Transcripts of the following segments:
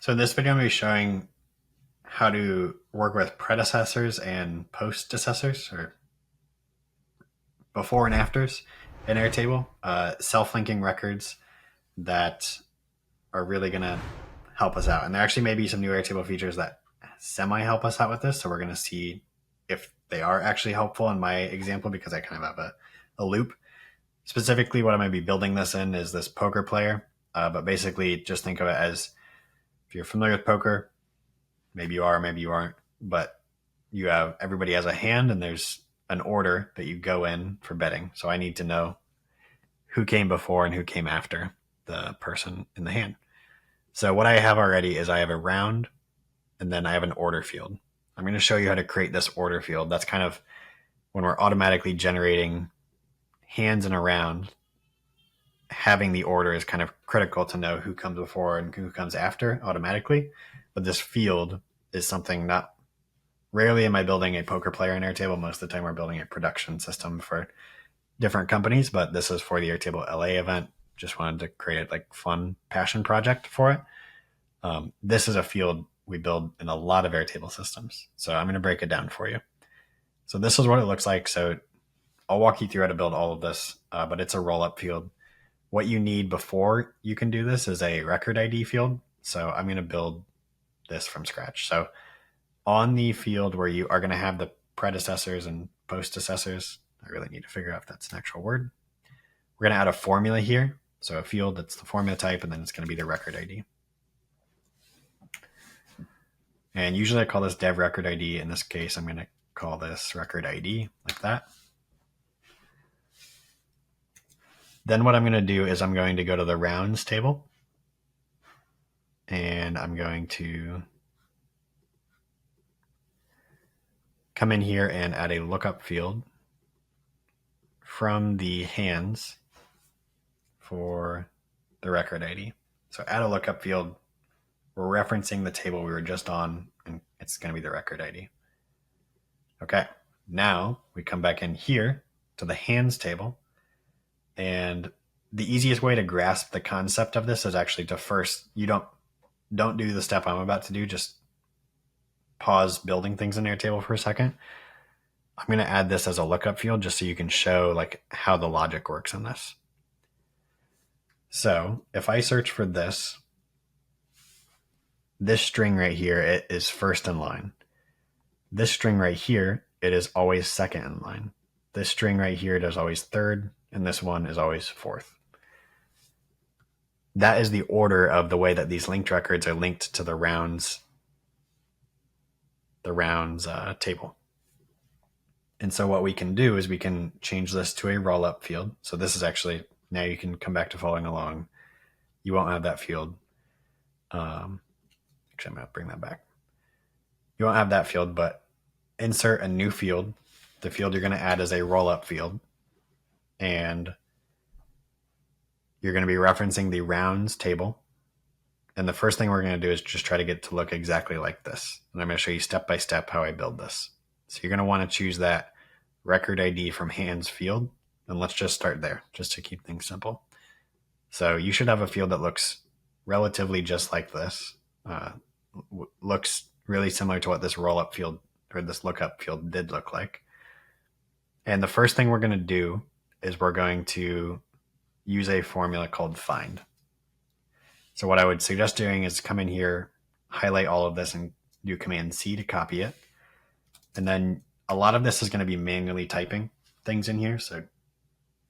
So in this video, I'm going to be showing how to work with predecessors and post-decessors, or before and afters in Airtable, self-linking records that are really going to help us out. And there actually may be some new Airtable features that semi-help us out with this. So we're going to see if they are actually helpful in my example, because I kind of have a loop. Specifically, what I'm going to be building this in is this poker player. But basically, just think of it as, if you're familiar with poker, maybe you are, maybe you aren't, but everybody has a hand and there's an order that you go in for betting. So I need to know who came before and who came after the person in the hand. So what I have already is I have a round and then I have an order field. I'm going to show you how to create this order field. That's kind of when we're automatically generating hands in a round. Having the order is kind of critical to know who comes before and who comes after automatically. But this field is something not rarely am I building a poker player in Airtable. Most of the time we're building a production system for different companies, but this is for the Airtable LA event. Just wanted to create a fun passion project for it. This is a field we build in a lot of Airtable systems. So I'm going to break it down for you. So this is what it looks like. So I'll walk you through how to build all of this, but it's a roll-up field. What you need before you can do this is a record ID field. So I'm going to build this from scratch. So on the field where you are going to have the predecessors and post-decessors, I really need to figure out if that's an actual word. We're going to add a formula here. So a field that's the formula type, and then it's going to be the record ID. And usually I call this dev record ID. In this case, I'm going to call this record ID like that. Then what I'm going to do is I'm going to go to the rounds table, and I'm going to come in here and add a lookup field from the hands for the record ID. So add a lookup field. We're referencing the table we were just on, and it's going to be the record ID. Okay, now we come back in here to the hands table. And the easiest way to grasp the concept of this is actually to first, you don't do the step I'm about to do, just pause building things in Airtable for a second. I'm going to add this as a lookup field just so you can show how the logic works in this. So if I search for this string right here, it is first in line. This string right here, it is always second in line. This string right here, it is always third, and this one is always fourth. That is the order of the way that these linked records are linked to the rounds table. And so what we can do is we can change this to a roll-up field. So this is actually, now you can come back to following along. You won't have that field. Actually, I'm going to bring that back. You won't have that field, but insert a new field. The field you're going to add is a roll-up field. And you're going to be referencing the rounds table. And the first thing we're going to do is just try to get to look exactly like this. And I'm going to show you step by step how I build this. So you're going to want to choose that record ID from hands field. And let's just start there just to keep things simple. So you should have a field that looks relatively just like this. Looks really similar to what this roll-up field or this lookup field did look like. And the first thing we're going to do is we're going to use a formula called find. So what I would suggest doing is come in here, highlight all of this, and do Command C to copy it. And then a lot of this is going to be manually typing things in here. So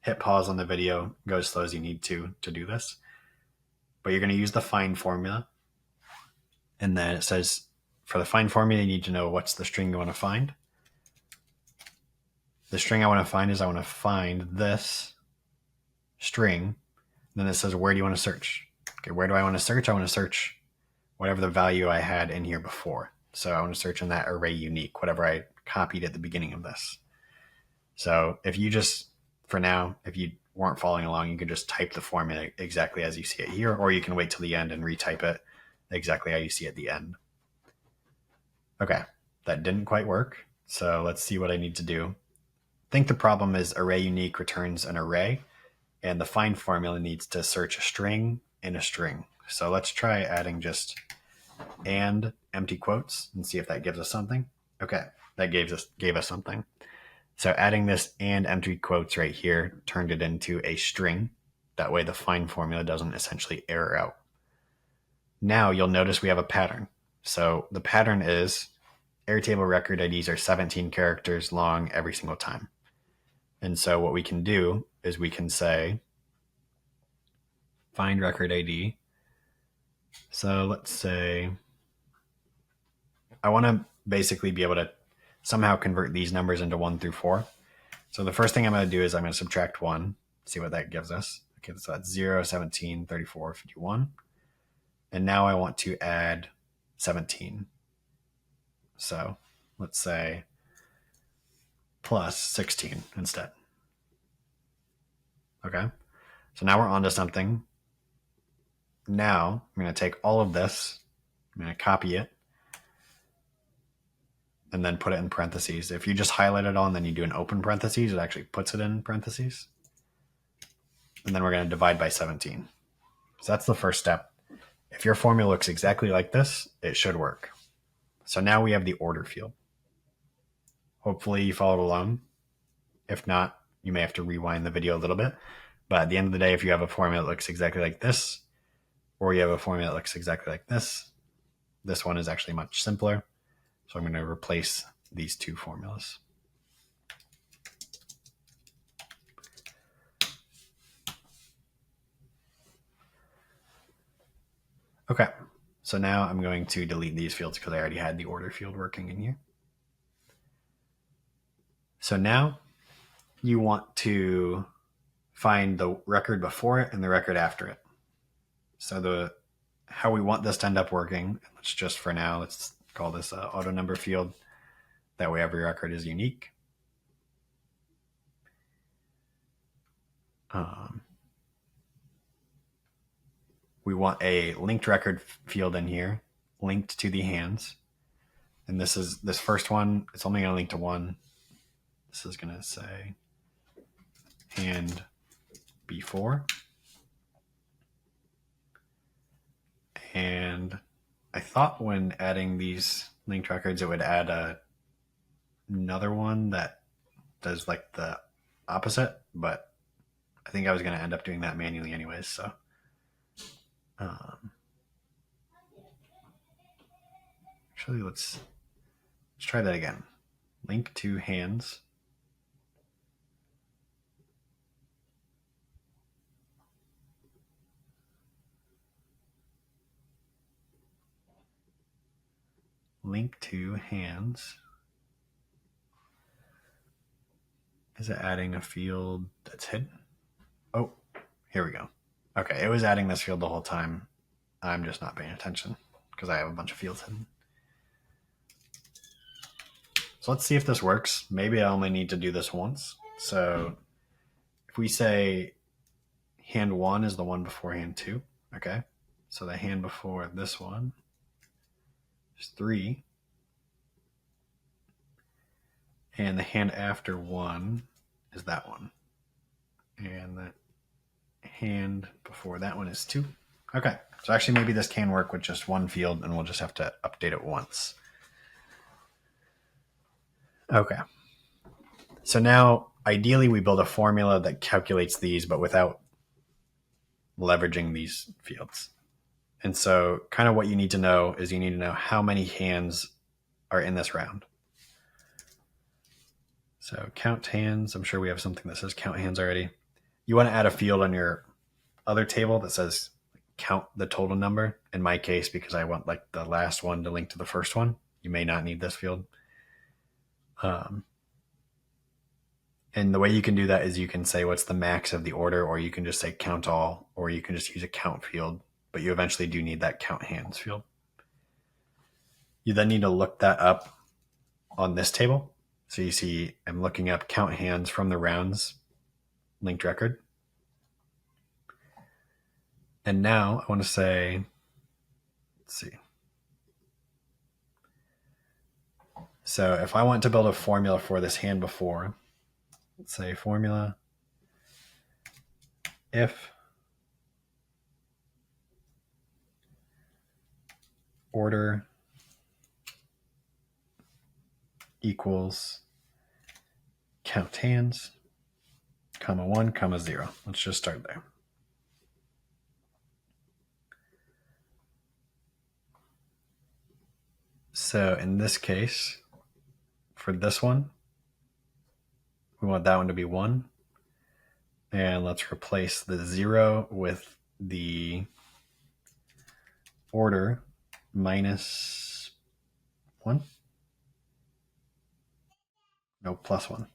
hit pause on the video, go as slow as you need to do this. But you're going to use the find formula. And then it says for the find formula, you need to know what's the string you want to find. The string I want to find is I want to find this string. Then it says, where do you want to search? Okay, where do I want to search? I want to search whatever the value I had in here before. So I want to search in that array unique, whatever I copied at the beginning of this. So if you just, for now, if you weren't following along, you can just type the formula exactly as you see it here, or you can wait till the end and retype it exactly how you see it at the end. Okay, that didn't quite work. So let's see what I need to do. I think the problem is array unique returns an array, and the find formula needs to search a string in a string. So let's try adding just and empty quotes and see if that gives us something. Okay, that gave us something. So adding this and empty quotes right here turned it into a string. That way the find formula doesn't essentially error out. Now you'll notice we have a pattern. So the pattern is Airtable record IDs are 17 characters long every single time. And so what we can do is we can say find record ID. So let's say I want to basically be able to somehow convert these numbers into 1 through 4. So the first thing I'm going to do is I'm going to subtract 1, see what that gives us. Okay, so that's 0, 17, 34, 51. And now I want to add 17. So let's say plus 16 instead. Okay, so now we're on to something. Now I'm going to take all of this, I'm going to copy it, and then put it in parentheses. If you just highlight it all and then you do an open parentheses, it actually puts it in parentheses. And then we're going to divide by 17. So that's the first step. If your formula looks exactly like this, it should work. So now we have the order field. Hopefully you followed along. If not, you may have to rewind the video a little bit. But at the end of the day, if you have a formula that looks exactly like this, or you have a formula that looks exactly like this one is actually much simpler. So I'm going to replace these two formulas. Okay, so now I'm going to delete these fields because I already had the order field working in here. So now you want to find the record before it and the record after it. So how we want this to end up working, let's just for now, let's call this an auto number field. That way every record is unique. We want a linked record field in here, linked to the hands. And this first one, it's only going to link to one. This is going to say hand before. And I thought when adding these linked records, it would add another one that does like the opposite, but I think I was going to end up doing that manually anyways. So actually, let's try that again. Link to hands. Link to hands. Is it adding a field that's hidden? Oh, here we go. Okay, it was adding this field the whole time. I'm just not paying attention because I have a bunch of fields hidden. So let's see if this works. Maybe I only need to do this once. So if we say hand 1 is the one before hand 2, okay? So the hand before this one is 3. And the hand after 1 is that one. And the hand before that one is 2. Okay, so actually maybe this can work with just one field and we'll just have to update it once. Okay, so now ideally we build a formula that calculates these but without leveraging these fields. And so kind of what you need to know is you need to know how many hands are in this round. So count hands, I'm sure we have something that says count hands already. You want to add a field on your other table that says count the total number. In my case, because I want like the last one to link to the first one, you may not need this field. And the way you can do that is you can say what's the max of the order, or you can just say count all, or you can just use a count field, but you eventually do need that count hands field. You then need to look that up on this table. So you see I'm looking up count hands from the rounds linked record. And now I want to say, let's see. So if I want to build a formula for this hand before, let's say formula if order equals count hands, comma 1, comma 0. Let's just start there. So in this case, for this one, we want that one to be 1. And let's replace the 0 with the order minus 1. No, plus 1.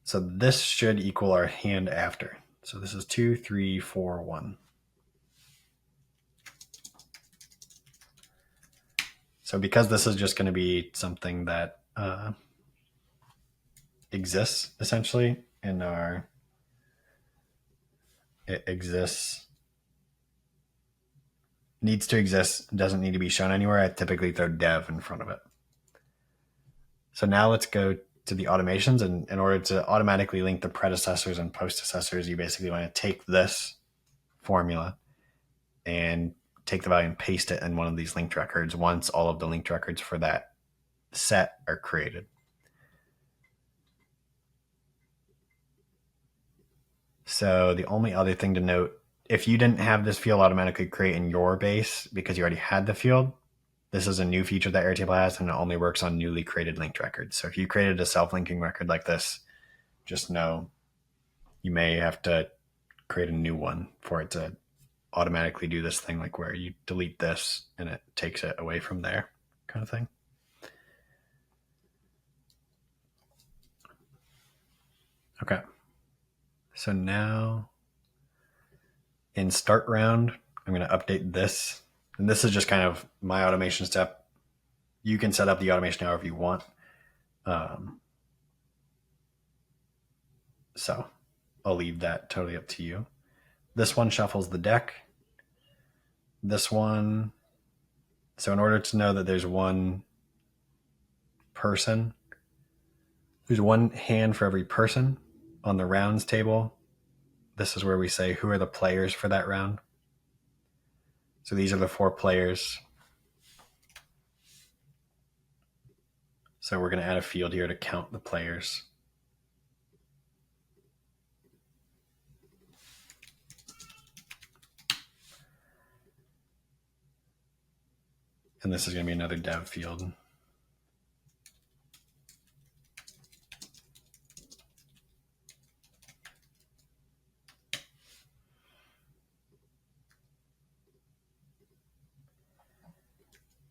So this should equal our hand after. So this is 2, 3, 4, 1. So because this is just going to be something that exists essentially in our, it exists, needs to exist, doesn't need to be shown anywhere, I typically throw dev in front of it. So now let's go to the automations, and in order to automatically link the predecessors and postdecessors, you basically want to take this formula and take the value and paste it in one of these linked records once all of the linked records for that set are created. So the only other thing to note, if you didn't have this field automatically create in your base because you already had the field, this is a new feature that Airtable has, and it only works on newly created linked records. So if you created a self-linking record like this, just know you may have to create a new one for it to automatically do this thing, like where you delete this and it takes it away from there kind of thing. Okay. So now in start round, I'm going to update this. And this is just kind of my automation step. You can set up the automation however you want. So I'll leave that totally up to you. This one shuffles the deck. This one, so in order to know that there's one person, there's one hand for every person on the rounds table. This is where we say who are the players for that round. So these are the 4 players. So we're going to add a field here to count the players. And this is going to be another dev field.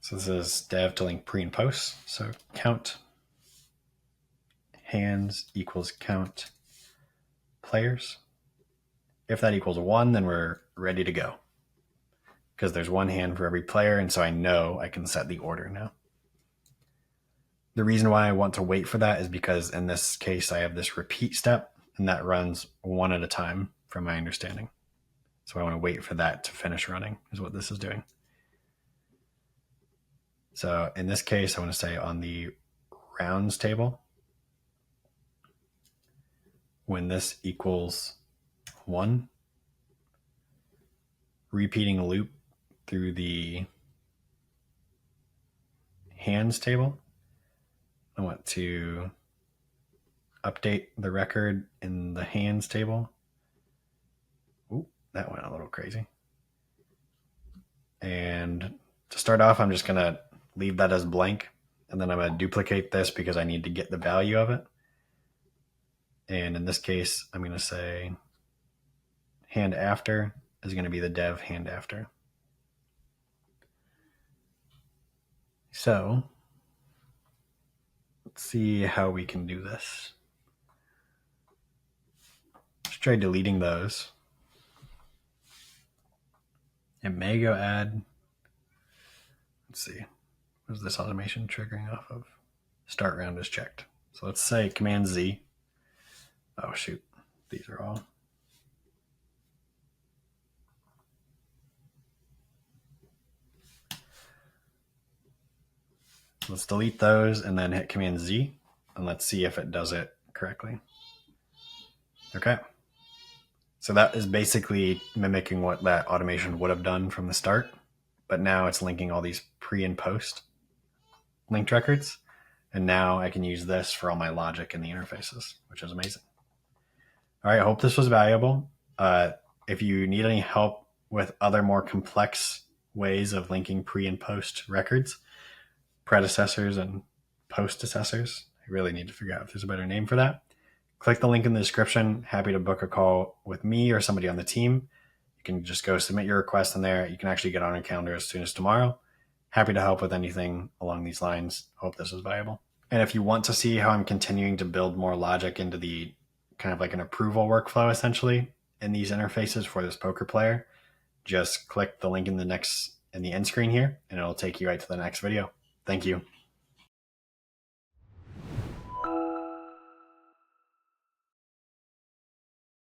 So this is dev to link pre and post. So count hands equals count players. If that equals 1, then we're ready to go, because there's one hand for every player, and so I know I can set the order now. The reason why I want to wait for that is because in this case I have this repeat step, and that runs one at a time from my understanding. So I want to wait for that to finish running is what this is doing. So in this case, I want to say on the rounds table, when this equals 1, repeating loop through the hands table, I want to update the record in the hands table. Ooh, that went a little crazy. And to start off, I'm just going to leave that as blank, and then I'm going to duplicate this because I need to get the value of it. And in this case, I'm going to say hand after is going to be the dev hand after. So let's see how we can do this. Let's try deleting those. It may go add. Let's see. What is this automation triggering off of? Start round is checked. So let's say Command Z. Oh, shoot. These are all. Let's delete those and then hit Command Z, and let's see if it does it correctly. Okay. So that is basically mimicking what that automation would have done from the start, but now it's linking all these pre and post linked records. And now I can use this for all my logic in the interfaces, which is amazing. All right, I hope this was valuable. If you need any help with other more complex ways of linking pre and post records, predecessors and postdecessors, I really need to figure out if there's a better name for that. Click the link in the description. Happy to book a call with me or somebody on the team. You can just go submit your request in there. You can actually get on our calendar as soon as tomorrow. Happy to help with anything along these lines. Hope this was valuable. And if you want to see how I'm continuing to build more logic into the kind of like an approval workflow, essentially, in these interfaces for this poker player, just click the link in the end screen here, and it'll take you right to the next video. Thank you.